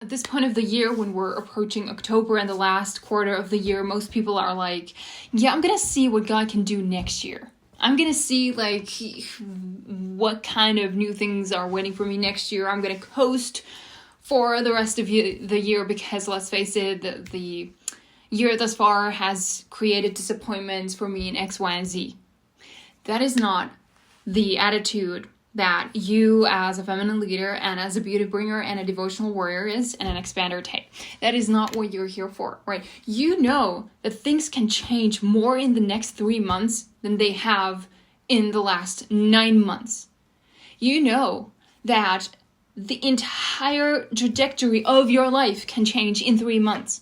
At this point of the year, when we're approaching October and the last quarter of the year, most people are like, yeah, I'm gonna see what God can do next year. I'm gonna see like what kind of new things are waiting for me next year. I'm gonna coast for the rest of the year because, let's face it, the year thus far has created disappointments for me in X, Y, and Z. That is not the attitude that you as a feminine leader and as a beauty bringer and a devotional warrior is, and an expander take. That is not what you're here for, right? You know that things can change more in the next 3 months than they have in the last 9 months. You know that the entire trajectory of your life can change in 3 months.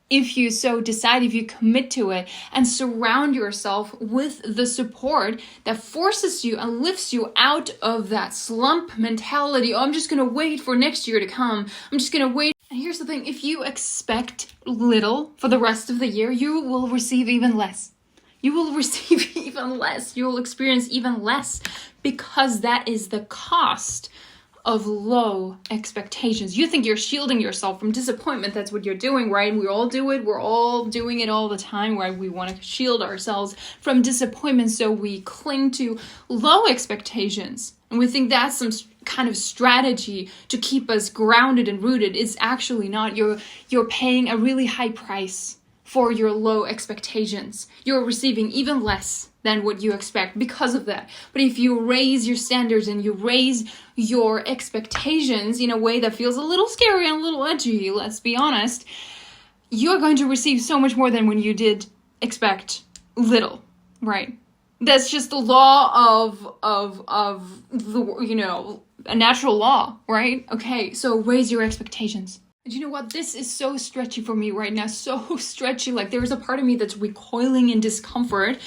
If you so decide, if you commit to it and surround yourself with the support that forces you and lifts you out of that slump mentality. Oh, I'm just going to wait for next year to come. I'm just going to wait. And here's the thing. If you expect little for the rest of the year, you will receive even less. You will receive even less. You will experience even less because that is the cost of low expectations. You think you're shielding yourself from disappointment. That's what you're doing, right? We all do it. We're all doing it all the time, right? We want to shield ourselves from disappointment, so we cling to low expectations. And we think that's some kind of strategy to keep us grounded and rooted. It's actually not. You're paying a really high price for your low expectations. You're receiving even less than what you expect because of that. But if you raise your standards and you raise your expectations in a way that feels a little scary and a little edgy, let's be honest, you're going to receive so much more than when you did expect little, right? That's just the law of the, a natural law, right? Okay, so raise your expectations. And you know what? This is so stretchy for me right now. So stretchy. Like, there's a part of me that's recoiling in discomfort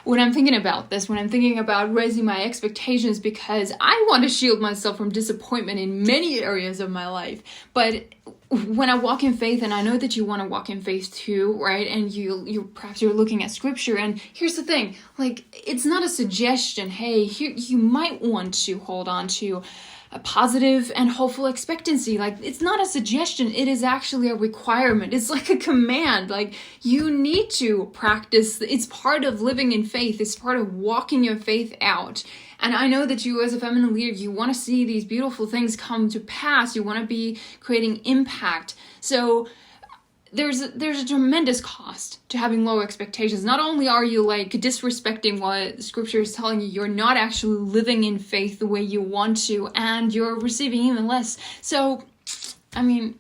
when I'm thinking about this, when I'm thinking about raising my expectations, because I want to shield myself from disappointment in many areas of my life. But when I walk in faith, and I know that you want to walk in faith too, right? And you perhaps you're looking at scripture, and here's the thing, like, it's not a suggestion. Hey, here, you might want to hold on to a positive and hopeful expectancy. Like, it's not a suggestion, it is actually a requirement. It's like a command. Like, you need to practice. It's part of living in faith. It's part of walking your faith out. And I know that you, as a feminine leader, you want to see these beautiful things come to pass. You want to be creating impact. So there's a tremendous cost to having low expectations. Not only are you like disrespecting what scripture is telling you, you're not actually living in faith the way you want to, and you're receiving even less. So, I mean,